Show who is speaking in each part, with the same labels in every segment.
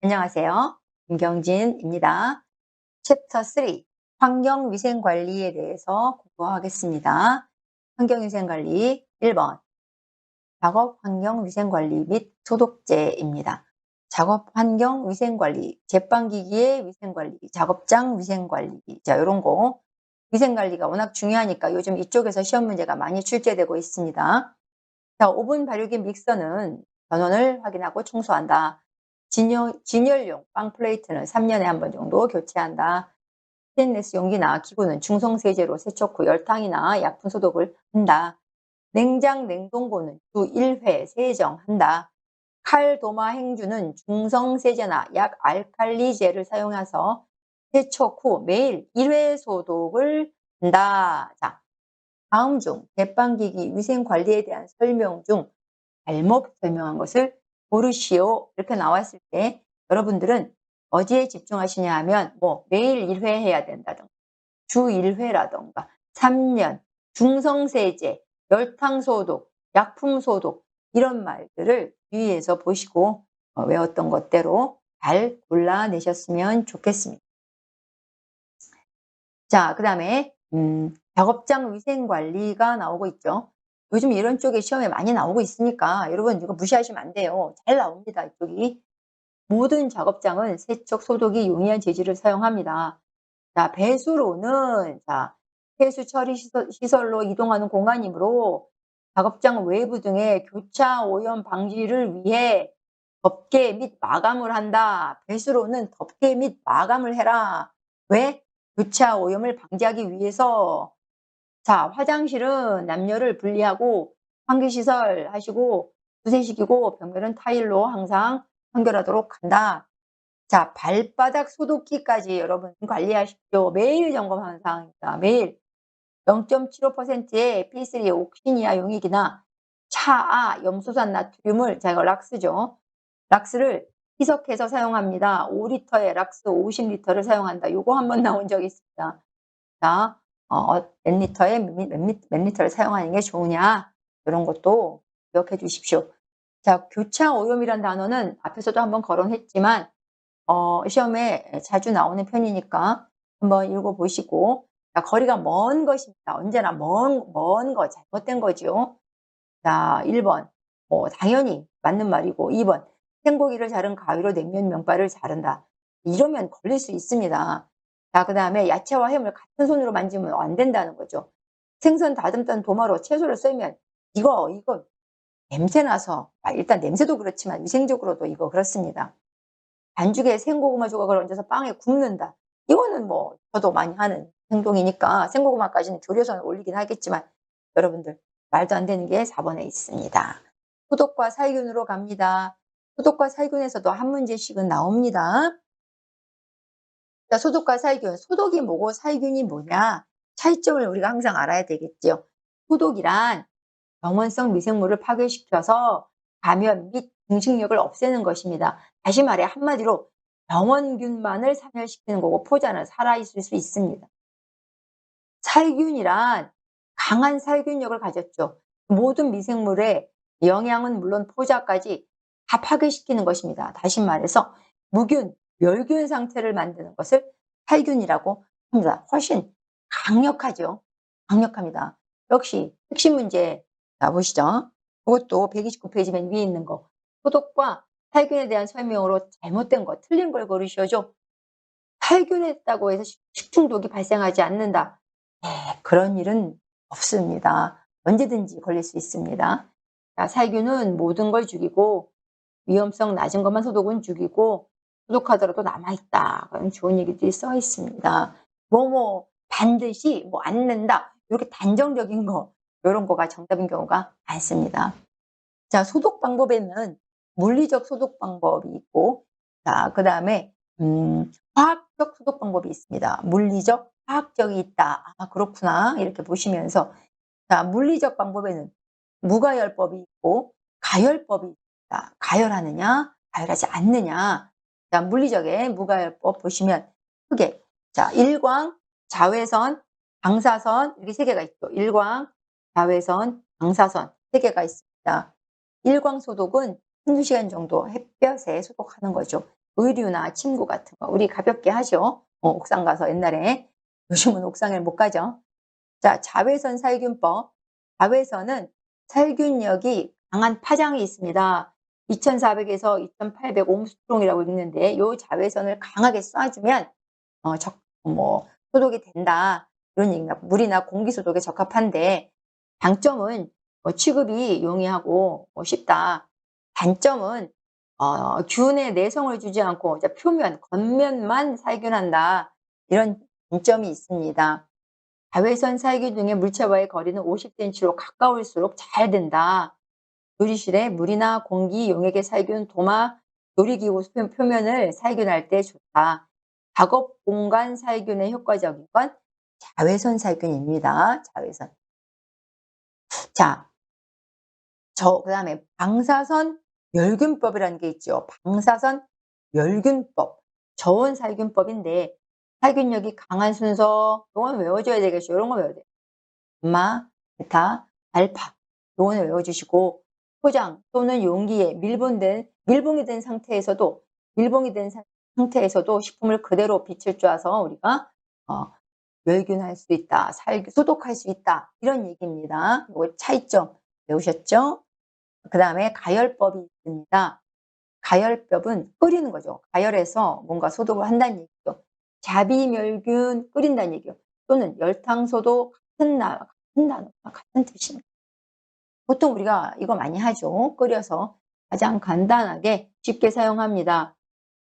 Speaker 1: 안녕하세요. 김경진입니다. 챕터 3 환경위생관리에 대해서 공부하겠습니다. 환경위생관리 1번 작업 환경위생관리 및 소독제입니다. 작업 환경위생관리, 제빵기기의 위생관리, 작업장 위생관리 자 요런 거 위생관리가 워낙 중요하니까 요즘 이쪽에서 시험 문제가 많이 출제되고 있습니다. 자, 오븐 발효기 믹서는 전원을 확인하고 청소한다. 진열용 빵 플레이트는 3년에 한 번 정도 교체한다. 스테인리스 용기나 기구는 중성세제로 세척 후 열탕이나 약품 소독을 한다. 냉장 냉동고는 주 1회 세정한다. 칼, 도마, 행주는 중성세제나 약 알칼리제를 사용해서 세척 후 매일 1회 소독을 한다. 자, 다음 중 제빵기기 위생관리에 대한 설명 중 잘못 설명한 것을 고르시오. 이렇게 나왔을 때 여러분들은 어디에 집중하시냐 하면 뭐 매일 1회 해야 된다든가 주 1회라든가 3년, 중성세제, 열탕소독, 약품소독 이런 말들을 주의해서 보시고 외웠던 것대로 잘 골라내셨으면 좋겠습니다. 자, 그 다음에 작업장 위생관리가 나오고 있죠. 요즘 이런 쪽에 시험에 많이 나오고 있으니까 여러분 이거 무시하시면 안 돼요. 잘 나옵니다. 이쪽이. 모든 작업장은 세척, 소독이 용이한 재질을 사용합니다. 자, 배수로는 자, 폐수 처리 시설로 이동하는 공간이므로 작업장 외부 등의 교차 오염 방지를 위해 덮개 및 마감을 한다. 배수로는 덮개 및 마감을 해라. 왜? 교차 오염을 방지하기 위해서. 자, 화장실은 남녀를 분리하고 환기시설 하시고 부세식이고 벽면은 타일로 항상 청결하도록 한다. 자, 발바닥 소독기까지 여러분 관리하십시오. 매일 점검하는 사항입니다. 매일 0.75%의 P3 옥시니아 용액이나 차아 염소산 나트륨을 자 이거 락스죠. 락스를 희석해서 사용합니다. 5리터에 락스 50리터를 사용한다. 요거 한번 나온 적이 있습니다. 자, 몇 리터에 몇 리터를 사용하는 게 좋으냐 이런 것도 기억해 주십시오. 자, 교차 오염이란 단어는 앞에서도 한번 거론했지만 시험에 자주 나오는 편이니까 한번 읽어보시고 자, 거리가 먼 것입니다. 언제나 먼 거, 잘못된 거죠. 자, 1번 당연히 맞는 말이고 2번 생고기를 자른 가위로 냉면 면발을 자른다. 이러면 걸릴 수 있습니다. 자, 그 다음에 야채와 햄을 같은 손으로 만지면 안 된다는 거죠. 생선 다듬던 도마로 채소를 썰면 이거 냄새 나서 일단 냄새도 그렇지만 위생적으로도 이거 그렇습니다. 반죽에 생고구마 조각을 얹어서 빵에 굽는다. 이거는 뭐 저도 많이 하는 행동이니까 생고구마까지는 졸여서 올리긴 하겠지만 여러분들 말도 안 되는 게 4번에 있습니다. 소독과 살균으로 갑니다. 소독과 살균에서도 한 문제씩은 나옵니다. 자, 소독과 살균. 소독이 뭐고 살균이 뭐냐? 차이점을 우리가 항상 알아야 되겠죠. 소독이란 병원성 미생물을 파괴시켜서 감염 및 증식력을 없애는 것입니다. 다시 말해 한마디로 병원균만을 사멸시키는 거고 포자는 살아있을 수 있습니다. 살균이란 강한 살균력을 가졌죠. 모든 미생물의 영양은 물론 포자까지 다 파괴시키는 것입니다. 다시 말해서 무균, 멸균 상태를 만드는 것을 살균이라고 합니다. 훨씬 강력하죠. 강력합니다. 역시 핵심 문제 나보시죠. 이것도 129페이지 맨 위에 있는 거. 소독과 살균에 대한 설명으로 잘못된 거, 틀린 걸 고르셔죠. 살균했다고 해서 식중독이 발생하지 않는다. 네, 그런 일은 없습니다. 언제든지 걸릴 수 있습니다. 자, 살균은 모든 걸 죽이고 위험성 낮은 것만 소독은 죽이고 소독하더라도 남아있다. 그런 좋은 얘기들이 써 있습니다. 반드시 않는다. 이렇게 단정적인 거 이런 거가 정답인 경우가 많습니다. 자, 소독 방법에는 물리적 소독 방법이 있고 자, 그다음에 화학적 소독 방법이 있습니다. 물리적, 화학적이 있다. 아, 그렇구나. 이렇게 보시면서 자, 물리적 방법에는 무가열법이 있고 가열법이 있다. 가열하느냐, 가열하지 않느냐. 자, 물리적의 무가열법 보시면 크게 자, 일광, 자외선, 방사선 이렇게 세 개가 있죠. 일광, 자외선, 방사선 세 개가 있습니다. 일광 소독은 한두 시간 정도 햇볕에 소독하는 거죠. 의류나 침구 같은 거 우리 가볍게 하죠. 옥상 가서 옛날에. 요즘은 옥상에 못 가죠. 자, 자외선 살균법. 자외선은 살균력이 강한 파장이 있습니다. 2400에서 2800 옴스트롱이라고 있는데 이 자외선을 강하게 쏴주면 소독이 된다. 이런 얘기입니다. 물이나 공기 소독에 적합한데 장점은 취급이 용이하고 쉽다. 단점은 균의 내성을 주지 않고 이제 겉면만 살균한다. 이런 단점이 있습니다. 자외선 살균 등의 물체와의 거리는 50cm로 가까울수록 잘 된다. 요리실에 물이나 공기, 용액의 살균, 도마, 요리기구 표면을 살균할 때 좋다. 작업 공간 살균에 효과적인 건 자외선 살균입니다. 자외선. 자, 그다음에 방사선 멸균법이라는 게 있죠. 방사선 멸균법. 저온 살균법인데 살균력이 강한 순서, 이건 외워줘야 되겠죠. 이런 거 외워야 돼요. 감마, 베타, 알파. 요거는 외워주시고 포장 또는 용기에 밀봉이 된 상태에서도 식품을 그대로 빛을 쬐서 우리가 멸균할 수 있다, 소독할 수 있다 이런 얘기입니다. 요거 차이점 외우셨죠? 그 다음에 가열법이 있습니다. 가열법은 끓이는 거죠. 가열해서 뭔가 소독을 한다는 얘기죠. 자비멸균 끓인다는 얘기요. 또는 열탕소독 같은 뜻입니다. 보통 우리가 이거 많이 하죠. 끓여서 가장 간단하게 쉽게 사용합니다.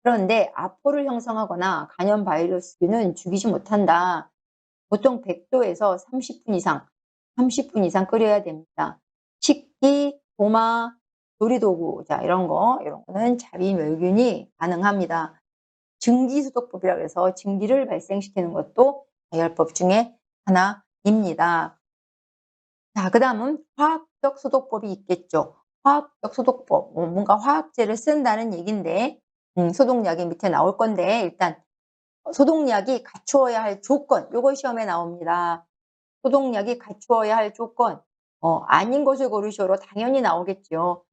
Speaker 1: 그런데 아포를 형성하거나 간염 바이러스균은 죽이지 못한다. 보통 100도에서 30분 이상 끓여야 됩니다. 식기, 도마, 조리도구, 자, 이런 거는 자비멸균이 가능합니다. 증기소독법이라고 해서 증기를 발생시키는 것도 가열법 중에 하나입니다. 자, 그 다음은 화학적 소독법이 있겠죠. 화학적 소독법, 뭔가 화학제를 쓴다는 얘기인데, 소독약이 밑에 나올 건데, 일단, 소독약이 갖추어야 할 조건, 요거 시험에 나옵니다. 소독약이 갖추어야 할 조건, 아닌 것을 고르시오로 당연히 나오겠죠.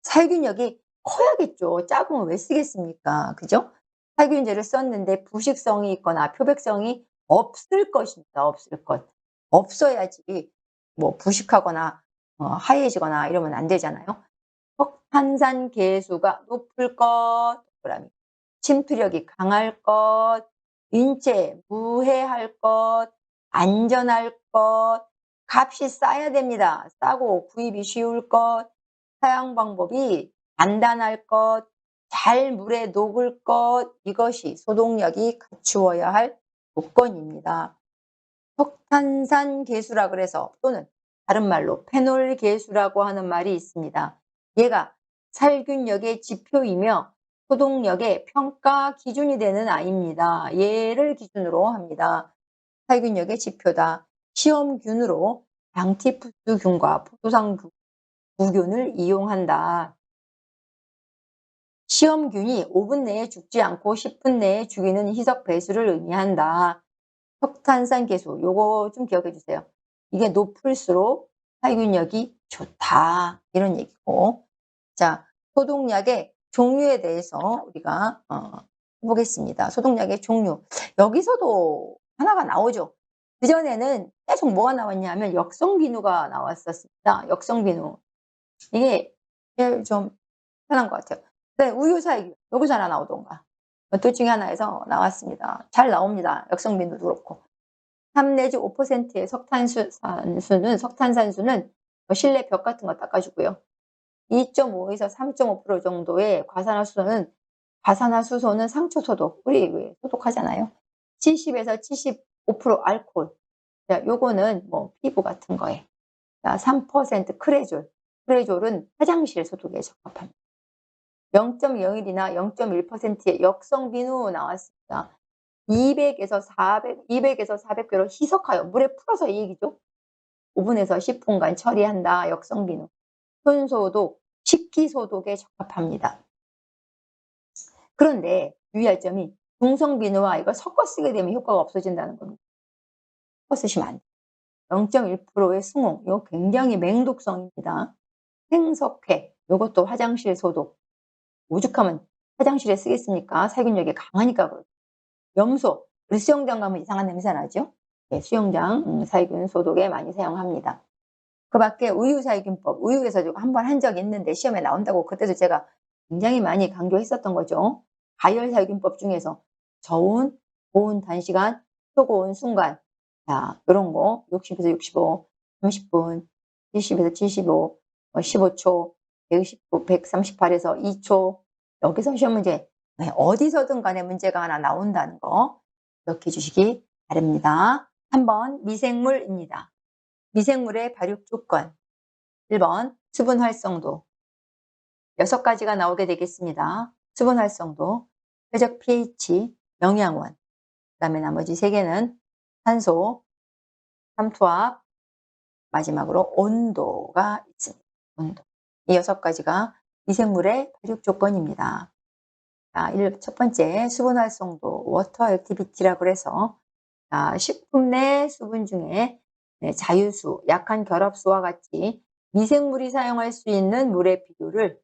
Speaker 1: 살균력이 커야겠죠. 작으면 왜 쓰겠습니까? 그죠? 살균제를 썼는데 부식성이 있거나 표백성이 없을 것입니다. 없을 것. 없어야지 부식하거나 하얘지거나 이러면 안 되잖아요. 석탄산 계수가 높을 것, 그다음에 침투력이 강할 것, 인체 무해할 것, 안전할 것, 값이 싸야 됩니다. 싸고 구입이 쉬울 것, 사용 방법이 간단할 것, 잘 물에 녹을 것, 이것이 소독력이 갖추어야 할 조건입니다. 석탄산 계수라 그래서 또는 다른 말로 페놀 계수라고 하는 말이 있습니다. 얘가 살균력의 지표이며 소독력의 평가 기준이 되는 아이입니다. 얘를 기준으로 합니다. 살균력의 지표다. 시험균으로 양티푸스균과 포도상구균을 이용한다. 시험균이 5분 내에 죽지 않고 10분 내에 죽이는 희석 배수를 의미한다. 석탄산 계수, 요거 좀 기억해 주세요. 이게 높을수록 살균력이 좋다. 이런 얘기고. 자, 소독약의 종류에 대해서 우리가 해보겠습니다. 소독약의 종류. 여기서도 하나가 나오죠. 그전에는 계속 뭐가 나왔냐 하면 역성비누가 나왔었습니다. 역성비누. 이게 좀 편한 것 같아요. 네, 우유살균. 여기서 하나 나오던가. 둘 중에 하나에서 나왔습니다. 잘 나옵니다. 역성비누도 그렇고. 3 내지 5%의 석탄산수는 실내 벽 같은 거 닦아주고요. 2.5에서 3.5% 정도의 과산화수소는 상처 소독. 우리 왜 소독하잖아요. 70에서 75% 알코올. 자, 요거는 피부 같은 거에. 자, 3% 크레졸. 크레졸은 화장실 소독에 적합합니다. 0.01이나 0.1%의 역성비누 나왔습니다. 200에서 400배로 희석하여 물에 풀어서 이 얘기죠. 5분에서 10분간 처리한다. 역성비누. 손소독, 식기소독에 적합합니다. 그런데 유의할 점이 중성비누와 이걸 섞어 쓰게 되면 효과가 없어진다는 겁니다. 섞어 쓰시면 안 돼요. 0.1%의 승홍, 이거 굉장히 맹독성입니다. 생석회, 이것도 화장실 소독. 오죽하면 화장실에 쓰겠습니까? 살균력이 강하니까 그렇죠. 염소, 우리 수영장 가면 이상한 냄새 나죠? 네, 수영장 살균 소독에 많이 사용합니다. 그 밖에 우유 살균법, 우유에서 한 번 한 적이 있는데 시험에 나온다고 그때도 제가 굉장히 많이 강조했었던 거죠. 가열 살균법 중에서 저온, 고온 단시간, 초고온 순간, 자, 요런 거 60에서 65, 30분, 70에서 75, 15초, 119, 138에서 2초. 여기서 시험 문제 어디서든 간에 문제가 하나 나온다는 거 기억해 주시기 바랍니다. 3번 미생물입니다. 미생물의 발육 조건. 1번 수분 활성도. 6가지가 나오게 되겠습니다. 수분 활성도, 쾌적 pH, 영양원. 그다음에 나머지 3개는 산소, 삼투압, 마지막으로 온도가 있습니다. 온도. 이 6가지가 미생물의 발육 조건입니다. 자, 첫 번째 수분 활성도, 워터 액티비티라고 해서 식품 내 수분 중에 자유수, 약한 결합수와 같이 미생물이 사용할 수 있는 물의 비율을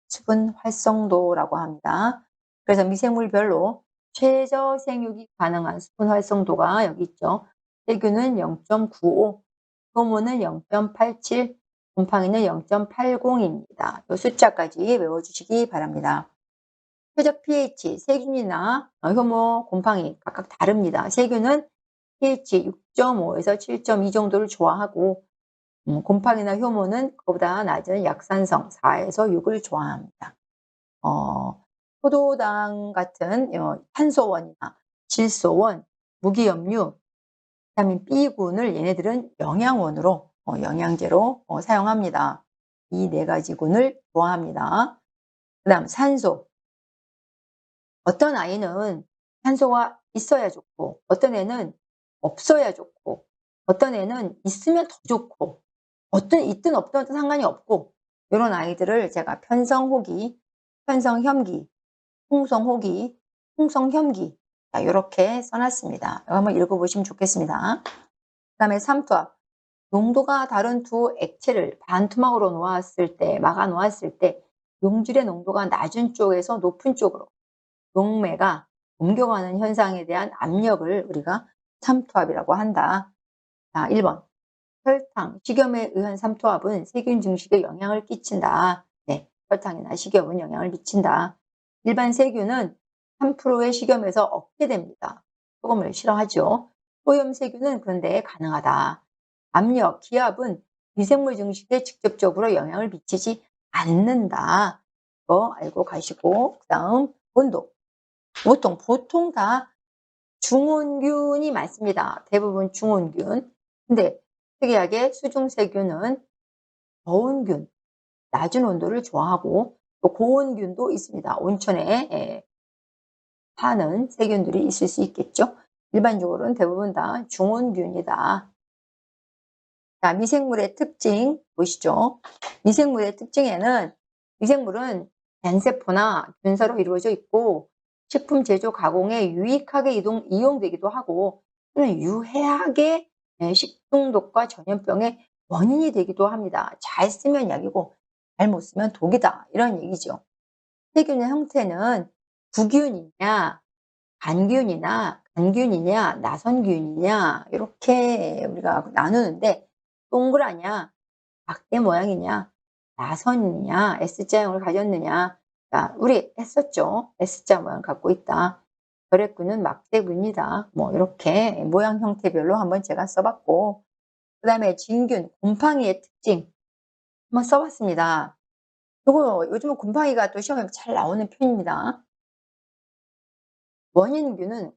Speaker 1: 수분 활성도라고 합니다. 그래서 미생물별로 최저 생육이 가능한 수분 활성도가 여기 있죠. 세균은 0.95, 효모는 0.87, 곰팡이는 0.80입니다. 이 숫자까지 외워주시기 바랍니다. 최저 pH, 세균이나 효모, 곰팡이 각각 다릅니다. 세균은 pH 6.5에서 7.2 정도를 좋아하고 곰팡이나 효모는 그보다 낮은 약산성 4에서 6을 좋아합니다. 포도당 같은 탄소원이나 질소원, 무기염류, 비타민 B군을 얘네들은 영양원으로 영양제로 사용합니다. 이 4가지 군을 좋아합니다. 그 다음 산소. 어떤 아이는 산소가 있어야 좋고 어떤 애는 없어야 좋고 어떤 애는 있으면 더 좋고 있든 없든 상관이 없고 이런 아이들을 제가 편성호기, 편성혐기, 풍성호기, 풍성혐기 이렇게 써놨습니다. 이거 한번 읽어보시면 좋겠습니다. 그 다음에 삼투압. 농도가 다른 두 액체를 반투막으로 놓았을 때, 막아 놓았을 때 용질의 농도가 낮은 쪽에서 높은 쪽으로 용매가 옮겨가는 현상에 대한 압력을 우리가 삼투압이라고 한다. 자, 1번. 설탕, 식염에 의한 삼투압은 세균 증식에 영향을 끼친다. 네, 설탕이나 식염은 영향을 미친다. 일반 세균은 3%의 식염에서 얻게 됩니다. 소금을 싫어하죠. 소염 세균은 그런데 가능하다. 압력, 기압은 미생물 증식에 직접적으로 영향을 미치지 않는다. 이거 알고 가시고, 그 다음 온도. 보통 다 중온균이 많습니다. 대부분 중온균. 근데 특이하게 수중세균은 저온균, 낮은 온도를 좋아하고 또 고온균도 있습니다. 온천에 사는 세균들이 있을 수 있겠죠. 일반적으로는 대부분 다 중온균이다. 자, 미생물의 특징 보시죠. 미생물의 특징에는 미생물은 단세포나 균사로 이루어져 있고 식품 제조 가공에 유익하게 이용되기도 하고 또는 유해하게 식중독과 전염병의 원인이 되기도 합니다. 잘 쓰면 약이고 잘못 쓰면 독이다. 이런 얘기죠. 세균의 형태는 구균이냐, 간균이냐, 나선균이냐 이렇게 우리가 나누는데 동그라냐, 막대 모양이냐, 나선이냐, S자형을 가졌느냐. 자, 우리 했었죠. S자 모양 갖고 있다. 결핵균은 막대균이다. 뭐 이렇게 모양 형태별로 한번 제가 써봤고 그 다음에 진균, 곰팡이의 특징 한번 써봤습니다. 요거 요즘은 곰팡이가 또 시험에 잘 나오는 편입니다. 원인균은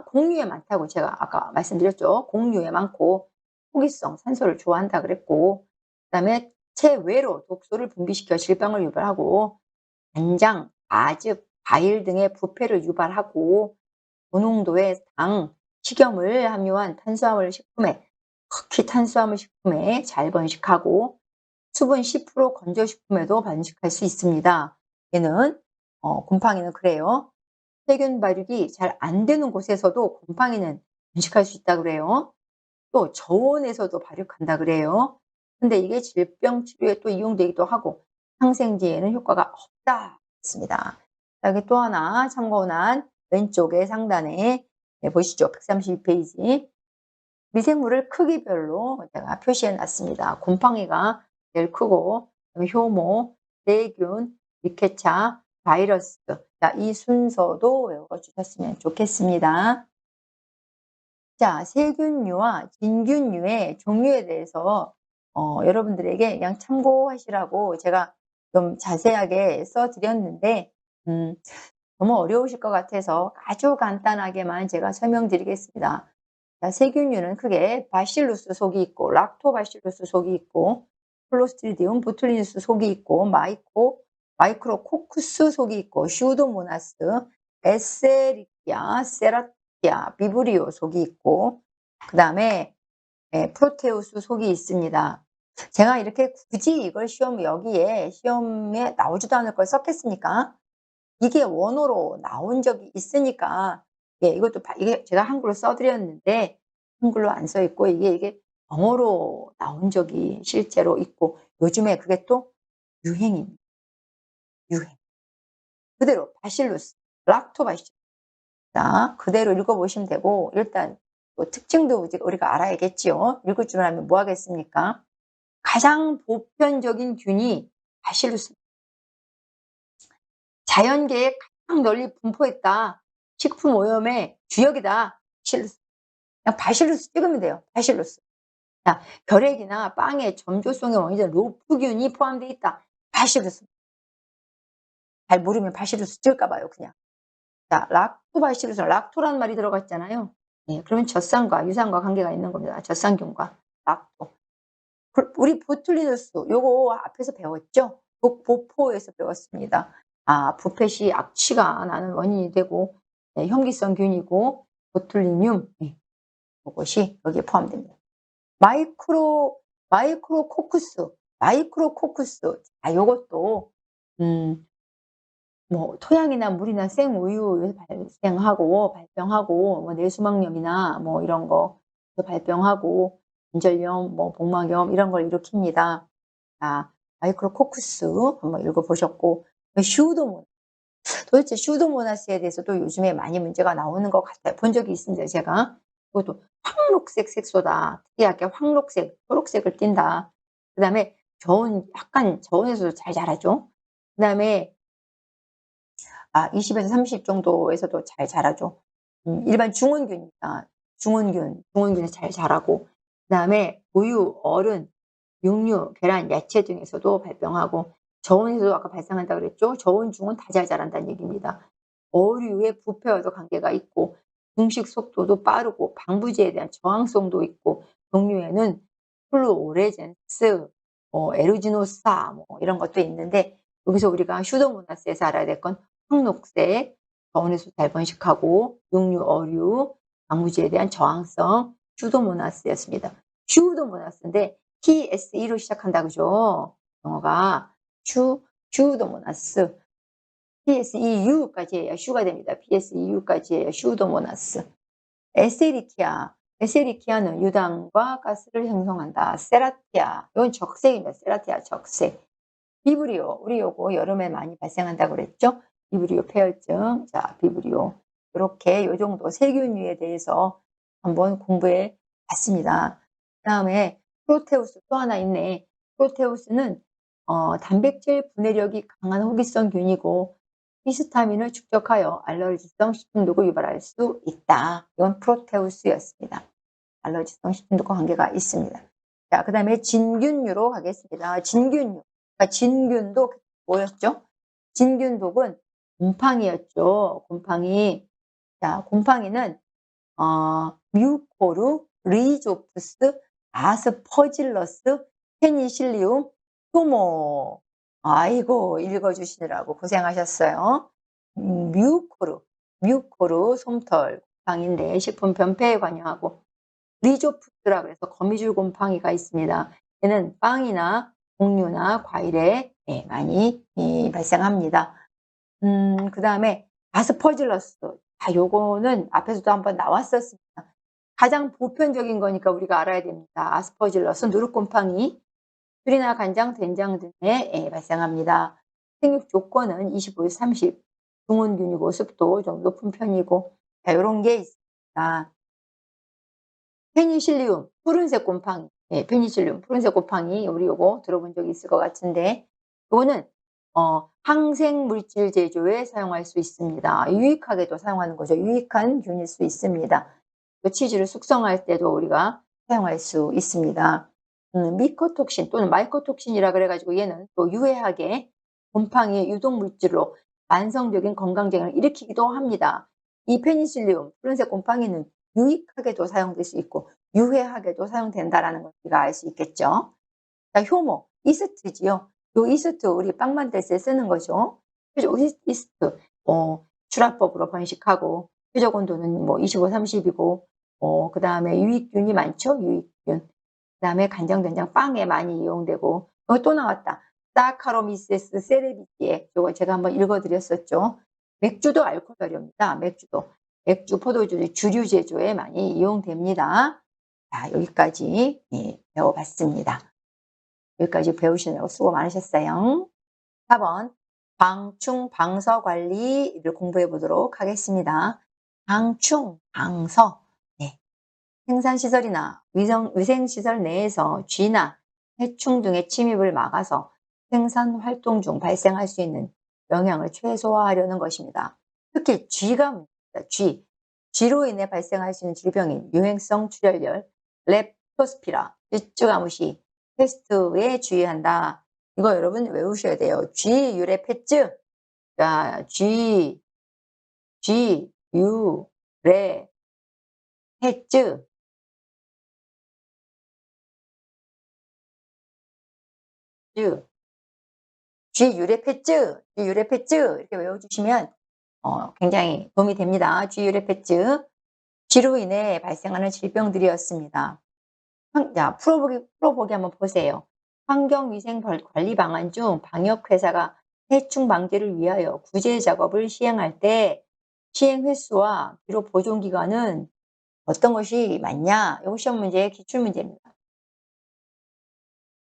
Speaker 1: 공유에 많다고 제가 아까 말씀드렸죠. 공유에 많고 호기성, 산소를 좋아한다 그랬고 그다음에 체외로 독소를 분비시켜 질병을 유발하고 간장, 아즙, 과일 등의 부패를 유발하고 고농도의 당, 식염을 함유한 탄수화물 식품에 특히 탄수화물 식품에 잘 번식하고 수분 10% 건조식품에도 번식할 수 있습니다. 얘는 곰팡이는 그래요. 세균 발육이 잘 안 되는 곳에서도 곰팡이는 번식할 수 있다 그래요. 또 저온에서도 발육한다 그래요. 근데 이게 질병 치료에 또 이용되기도 하고 항생제에는 효과가 없다 했습니다. 자, 여기 또 하나 참고난 왼쪽에 상단에 보시죠. 132페이지. 미생물을 크기별로 제가 표시해 놨습니다. 곰팡이가 제일 크고, 효모, 세균, 리케차, 바이러스. 자, 이 순서도 외워주셨으면 좋겠습니다. 자, 세균류와 진균류의 종류에 대해서 여러분들에게 그냥 참고하시라고 제가 좀 자세하게 써드렸는데 너무 어려우실 것 같아서 아주 간단하게만 제가 설명드리겠습니다. 자, 세균류는 크게 바실루스 속이 있고 락토바실루스 속이 있고 클로스트리디움 보툴리누스 속이 있고 마이크로코쿠스 속이 있고 슈도모나스, 에세리키아, 세라티아, 비브리오 속이 있고 그 다음에 프로테우스 속이 있습니다. 제가 이렇게 굳이 이걸 여기에 시험에 나오지도 않을 걸 썼겠습니까? 이게 원어로 나온 적이 있으니까 이게 제가 한글로 써드렸는데 한글로 안 써 있고 이게 영어로 나온 적이 실제로 있고 요즘에 그게 또 유행입니다. 유행. 그대로 바실루스, 락토바실루스. 자, 그대로 읽어보시면 되고 일단 또 특징도 우리가 알아야겠지요. 읽을 줄 알면 뭐 하겠습니까? 가장 보편적인 균이 바실루스. 자연계에 가장 널리 분포했다. 식품 오염의 주역이다. 바실루스. 그냥 바실루스 찍으면 돼요. 바실루스. 자, 결핵이나 빵의 점조성의 원인인 로프균이 포함되어 있다. 바실루스. 잘 모르면 바실루스 찍을까 봐요, 그냥. 자, 락토바실루스, 락토라는 말이 들어가 있잖아요. 네, 그러면 젖산과 유산과 관계가 있는 겁니다. 젖산균과 락토. 우리 보툴리누스, 요거 앞에서 배웠죠? 보포에서 배웠습니다. 아, 부패시 악취가 나는 원인이 되고, 네, 현기성 균이고, 보툴리늄, 네, 그것이 여기에 포함됩니다. 마이크로코쿠스, 아, 요것도, 뭐, 토양이나 물이나 생우유에 발병하고, 뭐, 뇌수막염이나 뭐, 이런 거 발병하고, 관절염, 뭐, 복막염, 이런 걸 일으킵니다. 자, 마이크로코쿠스 한번 읽어보셨고, 도대체 슈도모나스에 대해서도 요즘에 많이 문제가 나오는 것 같아요. 본 적이 있습니다, 제가. 그것도 황록색 색소다. 특이하게 황록색, 초록색을 띈다. 그 다음에 약간 저온에서도 잘 자라죠. 그 다음에 20에서 30 정도에서도 잘 자라죠. 일반 중원균이다. 중원균에서 잘 자라고. 그 다음에 우유, 얼음, 육류, 계란, 야채 등에서도 발병하고 저온에서도 아까 발생한다 그랬죠. 저온 중은 다 잘 자란다는 얘기입니다. 어류의 부패와도 관계가 있고 증식 속도도 빠르고 방부제에 대한 저항성도 있고 종류에는 플루오레젠스, 에루지노사 이런 것도 있는데 여기서 우리가 슈도모나스에서 알아야 될 건 황록색, 저온에서 잘 번식하고 육류, 어류, 방부제에 대한 저항성 슈도모나스였습니다. 슈도모나스인데 TSE로 시작한다 그죠? 영어가 슈도모나스. PSEU까지 해야 슈가 됩니다. PSEU까지 해야 슈도모나스. 에세리키아는 유당과 가스를 형성한다. 세라티아, 이건 적색입니다. 세라티아 적색. 비브리오, 우리 요거 여름에 많이 발생한다고 그랬죠? 비브리오 폐혈증. 자, 비브리오. 이렇게 요 정도 세균류에 대해서 한번 공부해 봤습니다. 그 다음에 프로테우스 또 하나 있네. 프로테우스는 단백질 분해력이 강한 호기성 균이고 히스타민을 축적하여 알러지성 식중독을 유발할 수 있다. 이건 프로테우스였습니다. 알러지성 식중독과 관계가 있습니다. 자, 그 다음에 진균류로 가겠습니다. 진균류. 그러니까 진균도 뭐였죠? 진균독은 곰팡이였죠. 곰팡이. 자, 곰팡이는 뮤코르, 리조프스, 아스퍼질러스, 페니실리움, 효모. 아이고, 읽어주시느라고 고생하셨어요. 뮤코르, 솜털, 곰팡이인데 식품 변폐에 관여하고, 리조프스라 그래서 거미줄 곰팡이가 있습니다. 얘는 빵이나 곡류나 과일에 많이 발생합니다. 그 다음에 아스퍼질러스. 요거는 앞에서도 한번 나왔었습니다. 가장 보편적인 거니까 우리가 알아야 됩니다. 아스퍼질러스, 누룩곰팡이, 술이나 간장, 된장 등에 발생합니다. 생육 조건은 25일 30. 중원균이고 습도 좀 높은 편이고 자 요런 게 있습니다. 페니실리움 푸른색 곰팡이 페니실리움 푸른색 곰팡이 우리 요거 들어본 적이 있을 것 같은데 요거는 항생 물질 제조에 사용할 수 있습니다. 유익하게도 사용하는 거죠. 유익한 균일 수 있습니다. 또 치즈를 숙성할 때도 우리가 사용할 수 있습니다. 미코톡신 또는 마이코톡신이라 그래 가지고 얘는 또 유해하게 곰팡이의 유독 물질로 만성적인 건강장애를 일으키기도 합니다. 이 페니실리움 푸른색 곰팡이는 유익하게도 사용될 수 있고 유해하게도 사용된다라는 걸 우리가 알 수 있겠죠. 자, 효모, 이스트지요. 요 이스트 우리 빵 만들 때 쓰는 거죠. 그죠? 이스트 출하법으로 번식하고 최적 온도는 뭐 25, 30이고 그다음에 유익균이 많죠. 유익균. 그다음에 간장, 된장, 빵에 많이 이용되고 또 나왔다. 사카로미세스 세레비티에 요거 제가 한번 읽어 드렸었죠. 맥주도 알코올열입니다. 맥주도. 맥주, 포도주, 주류 제조에 많이 이용됩니다. 자, 여기까지 배워봤습니다. 여기까지 배우시느라고 수고 많으셨어요. 4번 방충 방서 관리를 공부해 보도록 하겠습니다. 방충 방서 생산시설이나 위생시설 내에서 쥐나 해충 등의 침입을 막아서 생산 활동 중 발생할 수 있는 영향을 최소화하려는 것입니다. 특히 쥐가 문제입니다. 쥐로 인해 발생할 수 있는 질병인 유행성 출혈열, 렙토스피라, 쥐가무시, 패스트에 주의한다. 이거 여러분 외우셔야 돼요. 쥐 유래 패즈. 자, 유래 패즈. 쥐 유래 패즈, 쥐 유래 패즈 이렇게 외워주시면 굉장히 도움이 됩니다. 쥐 유래 패즈. 쥐로 인해 발생하는 질병들이었습니다. 자, 풀어보기 한번 보세요. 환경위생관리 방안 중 방역회사가 해충 방지를 위하여 구제 작업을 시행할 때 시행 횟수와 기록 보존 기간은 어떤 것이 맞냐? 이거 시험 문제의 기출문제입니다.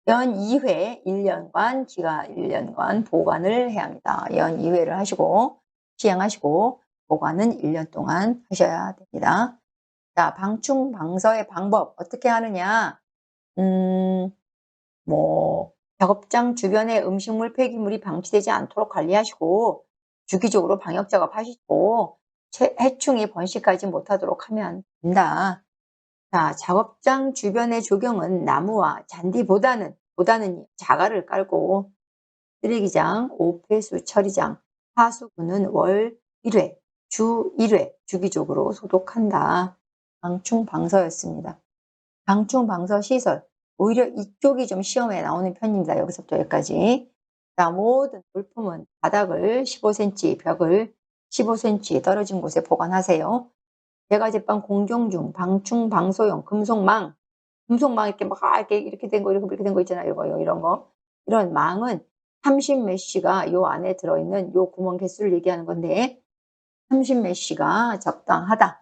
Speaker 1: 연 2회 1년간 기간 1년간 보관을 해야 합니다. 연 2회를 하시고 시행하시고 보관은 1년 동안 하셔야 됩니다. 자, 방충 방서의 방법 어떻게 하느냐? 작업장 주변에 음식물 폐기물이 방치되지 않도록 관리하시고 주기적으로 방역 작업하시고 해충이 번식하지 못하도록 하면 된다. 자, 작업장 주변의 조경은 나무와 잔디보다는 자갈을 깔고 쓰레기장, 오폐수 처리장, 하수구는 월 1회, 주 1회 주기적으로 소독한다. 방충방서였습니다. 방충방서 시설. 오히려 이쪽이 좀 시험에 나오는 편입니다. 여기서부터 여기까지. 자, 모든 물품은 바닥을 15cm, 벽을 15cm 떨어진 곳에 보관하세요. 제과제빵 공정 중 방충 방소용 금속망 이렇게 막 이렇게 된 거 이렇게 된 거 있잖아요. 이런 거. 이런 망은 30 메쉬가 요 안에 들어있는 요 구멍 개수를 얘기하는 건데 30 메쉬가 적당하다.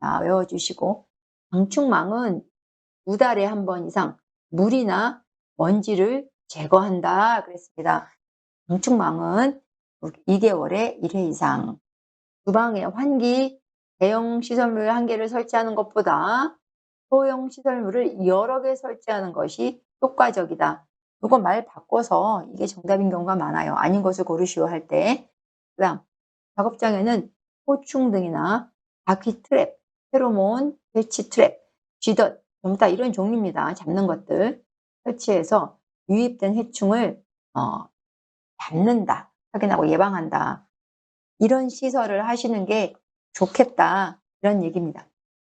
Speaker 1: 자, 외워주시고 방충망은 2달에 한 번 이상 물이나 먼지를 제거한다 그랬습니다. 방충망은 2개월에 1회 이상. 주방에 환기 대형 시설물 1개를 설치하는 것보다 소형 시설물을 여러 개 설치하는 것이 효과적이다. 이거 말 바꿔서 이게 정답인 경우가 많아요. 아닌 것을 고르시오 할 때. 그 다음 작업장에는 호충 등이나 바퀴 트랩, 페로몬, 배치 트랩, 쥐덫 전부 다 이런 종류입니다. 잡는 것들 설치해서 유입된 해충을 잡는다. 확인하고 예방한다. 이런 시설을 하시는 게 좋겠다. 이런 얘기입니다.